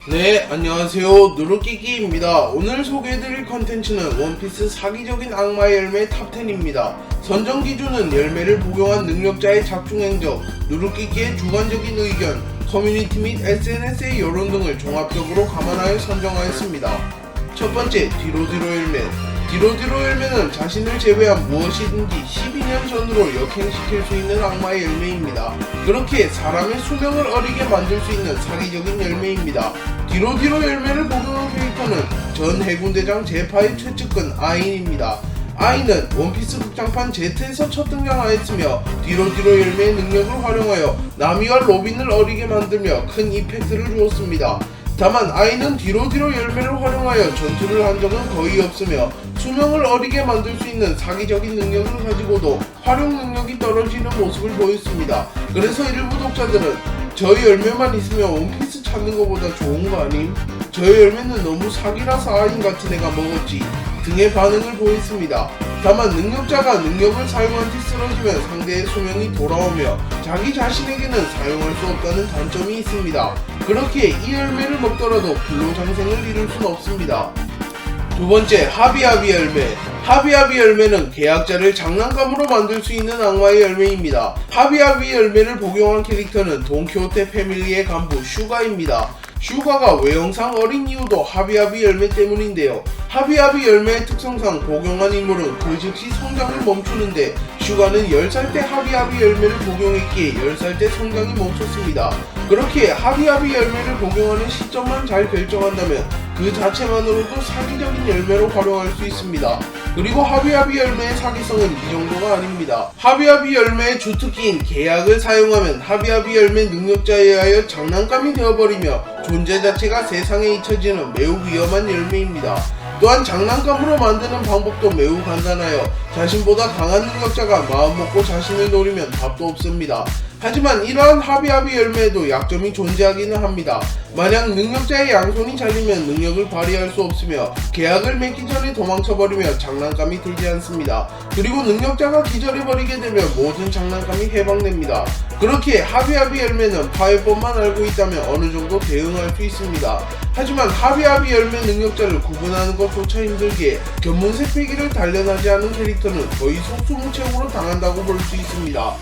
네, 안녕하세요. 누루끼끼입니다. 오늘 소개해드릴 컨텐츠는 원피스 사기적인 악마의 열매 탑10입니다. 선정 기준은 열매를 복용한 능력자의 작중 행적, 누루끼끼의 주관적인 의견, 커뮤니티 및 SNS의 여론 등을 종합적으로 감안하여 선정하였습니다. 첫 번째, 디로디로 열매. 디로디로 열매는 자신을 제외한 무엇이든지 12년 전으로 역행시킬 수 있는 악마의 열매입니다. 그렇게 사람의 수명을 어리게 만들 수 있는 사기적인 열매입니다. 디로디로 열매를 복용한 캐릭터는 전 해군대장 제파의 최측근 아인입니다. 아인은 원피스 극장판 Z에서 첫 등장하였으며 디로디로 열매의 능력을 활용하여 나미와 로빈을 어리게 만들며 큰 이펙트를 주었습니다. 다만 아이는 디로디로 열매를 활용하여 전투를 한 적은 거의 없으며 수명을 어리게 만들 수 있는 사기적인 능력을 가지고도 활용 능력이 떨어지는 모습을 보였습니다. 그래서 일부 독자들은 저 열매만 있으면 원피스 찾는 것보다 좋은 거 아님? 저 열매는 너무 사기라서 아인 같은 애가 먹었지 등의 반응을 보였습니다. 다만 능력자가 능력을 사용한 뒤 쓰러지면 상대의 수명이 돌아오며 자기 자신에게는 사용할 수 없다는 단점이 있습니다. 그렇기에 이 열매를 먹더라도 불로장생을 이룰 순 없습니다. 두 번째, 하비하비 열매. 하비하비 열매는 계약자를 장난감으로 만들 수 있는 악마의 열매입니다. 하비하비 열매를 복용한 캐릭터는 돈키호테 패밀리의 간부 슈가입니다. 슈가가 외형상 어린 이유도 하비하비 열매 때문인데요. 하비하비 열매의 특성상 복용한 인물은 그 즉시 성장을 멈추는데 슈가는 10살 때 하비하비 열매를 복용했기에 10살 때 성장이 멈췄습니다. 그렇게 하비하비 열매를 복용하는 시점만 잘 결정한다면 그 자체만으로도 사기적인 열매로 활용할 수 있습니다. 그리고 하비하비 열매의 사기성은 이 정도가 아닙니다. 하비하비 열매의 주특기인 계약을 사용하면 하비하비 열매 능력자에 의하여 장난감이 되어버리며 존재 자체가 세상에 잊혀지는 매우 위험한 열매입니다. 또한 장난감으로 만드는 방법도 매우 간단하여 자신보다 강한 능력자가 마음먹고 자신을 노리면 답도 없습니다. 하지만 이러한 하비하비 열매에도 약점이 존재하기는 합니다. 만약 능력자의 양손이 잘리면 능력을 발휘할 수 없으며 계약을 맺기 전에 도망쳐버리며 장난감이 들지 않습니다. 그리고 능력자가 기절해버리게 되면 모든 장난감이 해방됩니다. 그렇기에 하비하비 열매는 파괴법만 알고 있다면 어느 정도 대응할 수 있습니다. 하지만 하비하비 열매 능력자를 구분하는 것조차 힘들기에 견문색 패기를 단련하지 않은 캐릭터는 거의 속수무책으로 당한다고 볼 수 있습니다.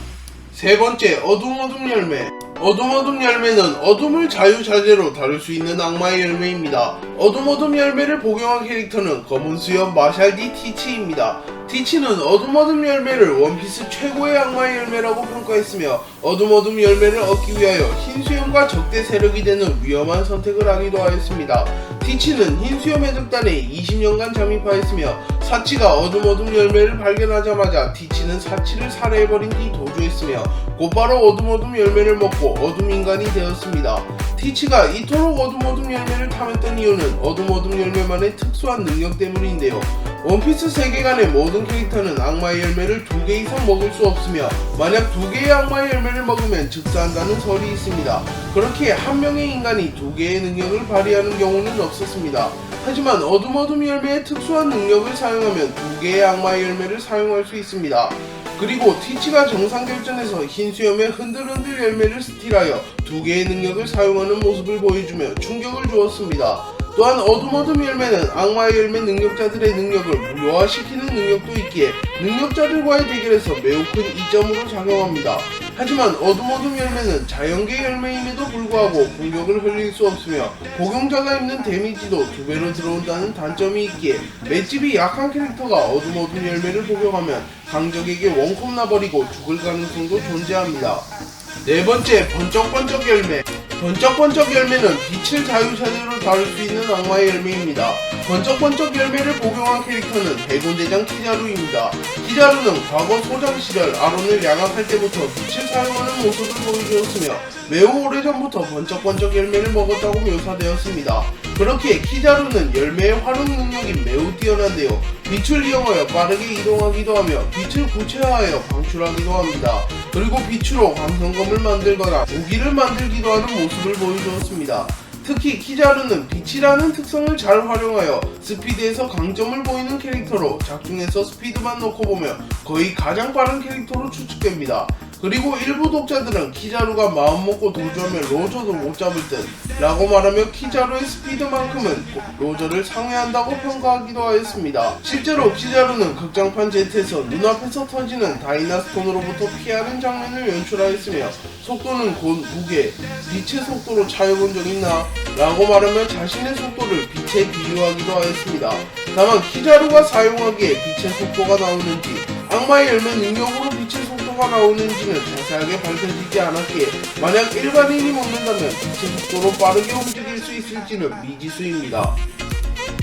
세 번째, 어둠 열매. 어둠 열매는 어둠을 자유자재로 다룰 수 있는 악마의 열매입니다. 어둠 열매를 복용한 캐릭터는 검은 수염 마샬디 티치입니다. 티치는 어둠 열매를 원피스 최고의 악마의 열매라고 평가했으며 어둠 열매를 얻기 위하여 흰 수염과 적대 세력이 되는 위험한 선택을 하기도 하였습니다. 티치는 흰 수염 해적단에 20년간 잠입하였으며 사치가 어둠 열매를 발견하자마자 티치는 사치를 살해해버린 뒤 도주했으며 곧바로 어둠 열매를 먹고 어둠 인간이 되었습니다. 티치가 이토록 어둠 열매를 탐했던 이유는 어둠 열매만의 특수한 능력 때문인데요. 원피스 세계관의 모든 캐릭터는 악마의 열매를 2개 이상 먹을 수 없으며 만약 2개의 악마의 열매를 먹으면 즉사한다는 설이 있습니다. 그렇게 한 명의 인간이 2개의 능력을 발휘하는 경우는 없었습니다. 하지만 어둠 열매의 특수한 능력을 사용하면 2개의 악마의 열매를 사용할 수 있습니다. 그리고 티치가 정상결전에서 흰수염의 흔들흔들 열매를 스틸하여 2개의 능력을 사용하는 모습을 보여주며 충격을 주었습니다. 또한 어둠 열매는 악마의 열매 능력자들의 능력을 무효화시키는 능력도 있기에 능력자들과의 대결에서 매우 큰 이점으로 작용합니다. 하지만 어둠 열매는 자연계 열매임에도 불구하고 공격을 흘릴 수 없으며 복용자가 입는 데미지도 2배로 들어온다는 단점이 있기에 맷집이 약한 캐릭터가 어둠 열매를 복용하면 강적에게 원컵 나버리고 죽을 가능성도 존재합니다. 네 번째, 번쩍번쩍 열매. 번쩍번쩍 열매는 빛을 자유자재로 다룰 수 있는 악마의 열매입니다. 번쩍번쩍 열매를 복용한 캐릭터는 해군대장 키자루입니다. 키자루는 과거 소장 시절 아론을 양악할 때부터 빛을 사용하는 모습을 보여주었으며 매우 오래전부터 번쩍번쩍 열매를 먹었다고 묘사되었습니다. 그렇기에 키자루는 열매의 활용 능력이 매우 뛰어난데요. 빛을 이용하여 빠르게 이동하기도 하며 빛을 구체화하여 방출하기도 합니다. 그리고 빛으로 광선검을 만들거나 무기를 만들기도 하는 모습을 보여주었습니다. 특히 키자루는 빛이라는 특성을 잘 활용하여 스피드에서 강점을 보이는 캐릭터로 작중에서 스피드만 놓고 보면 거의 가장 빠른 캐릭터로 추측됩니다. 그리고 일부 독자들은 키자루가 마음먹고 도주하면 로저도 못 잡을 듯 라고 말하며 키자루의 스피드만큼은 로저를 상회한다고 평가하기도 하였습니다. 실제로 키자루는 극장판 Z에서 눈앞에서 터지는 다이나스톤으로부터 피하는 장면을 연출하였으며 속도는 곧 무게, 빛의 속도로 차여본 적 있나? 라고 말하며 자신의 속도를 빛에 비유하기도 하였습니다. 다만 키자루가 사용하기에 빛의 속도가 나오는지 악마의 열매 능력으로 빛의 속도가 나오는지는 자세하게 밝혀지지 않았기에 만약 일반인이 먹는다면 빛의 속도로 빠르게 움직일 수 있을지는 미지수입니다.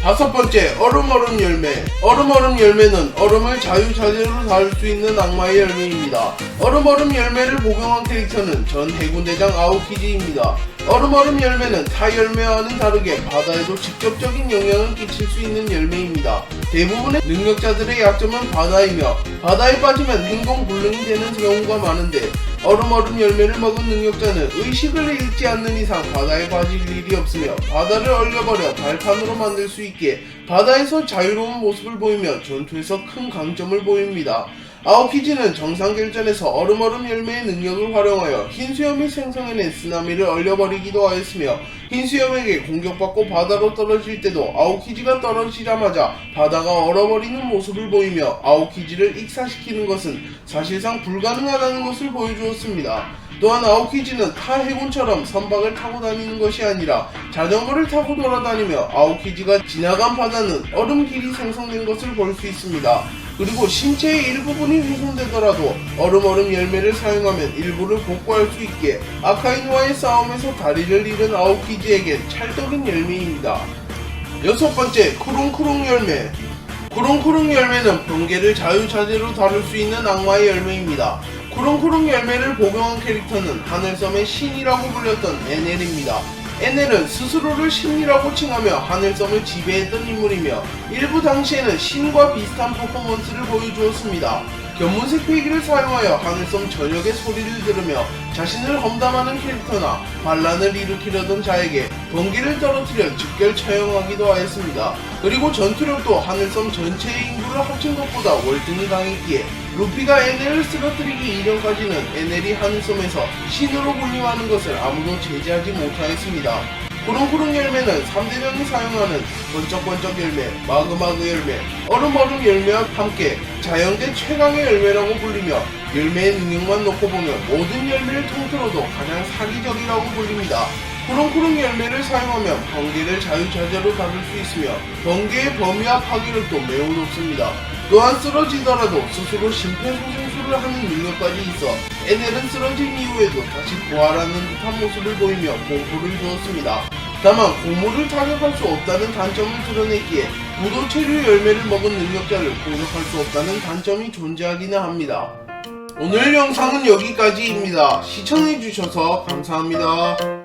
다섯 번째, 얼음 열매. 얼음 열매는 얼음을 자유자재로 다룰 수 있는 악마의 열매입니다. 얼음 열매를 복용한 캐릭터는 전 해군대장 아오키지입니다. 얼음 열매는 타 열매와는 다르게 바다에도 직접적인 영향을 끼칠 수 있는 열매입니다. 대부분의 능력자들의 약점은 바다이며 바다에 빠지면 행동 불능이 되는 경우가 많은데 얼음 열매를 먹은 능력자는 의식을 잃지 않는 이상 바다에 빠질 일이 없으며 바다를 얼려버려 발판으로 만들 수 있기에 바다에서 자유로운 모습을 보이며 전투에서 큰 강점을 보입니다. 아오키지는 정상결전에서 얼음 열매의 능력을 활용하여 흰수염이 생성해낸 쓰나미를 얼려버리기도 하였으며 흰수염에게 공격받고 바다로 떨어질 때도 아오키지가 떨어지자마자 바다가 얼어버리는 모습을 보이며 아오키지를 익사시키는 것은 사실상 불가능하다는 것을 보여주었습니다. 또한 아오키지는 타 해군처럼 선박을 타고 다니는 것이 아니라 자전거를 타고 돌아다니며 아오키지가 지나간 바다는 얼음길이 생성된 것을 볼 수 있습니다. 그리고 신체의 일부분이 훼손되더라도 얼음 열매를 사용하면 일부를 복구할 수 있게 아카인과의 싸움에서 다리를 잃은 아오키지에겐 찰떡인 열매입니다. 여섯 번째, 쿠롱쿠롱 열매. 쿠롱쿠롱 열매는 번개를 자유자재로 다룰 수 있는 악마의 열매입니다. 쿠롱쿠롱 열매를 복용한 캐릭터는 하늘섬의 신이라고 불렸던 에넬입니다. 에넬은 스스로를 신이라고 칭하며 하늘섬을 지배했던 인물이며 일부 당시에는 신과 비슷한 퍼포먼스를 보여주었습니다. 견문색 패기를 사용하여 하늘섬 전역의 소리를 들으며 자신을 험담하는 캐릭터나 반란을 일으키려던 자에게 번개를 떨어뜨려 즉결 처형하기도 하였습니다. 그리고 전투력도 하늘섬 전체의 인구를 합친 것보다 월등히 강했기에 루피가 에넬을 쓰러뜨리기 이전까지는 에넬이 하늘섬에서 신으로 군림하는 것을 아무도 제지하지 못하였습니다. 쿠롱쿠롱 열매는 3대장이 사용하는 번쩍번쩍 열매, 마그마그 열매, 얼음 열매와 함께 자연계 최강의 열매라고 불리며 열매의 능력만 놓고 보면 모든 열매를 통틀어도 가장 사기적이라고 불립니다. 쿠롱쿠롱 열매를 사용하면 번개를 자유자재로 다룰 수 있으며 번개의 범위와 파괴력도 매우 높습니다. 또한 쓰러지더라도 스스로 심폐소생술을 하는 능력까지 있어 에넬은 쓰러진 이후에도 다시 부활하는 듯한 모습을 보이며 공포를 주었습니다. 다만 고물을 타격할 수 없다는 단점을 드러냈기에 부도체류 열매를 먹은 능력자를 공격할 수 없다는 단점이 존재하기는 합니다. 오늘 영상은 여기까지입니다. 시청해주셔서 감사합니다.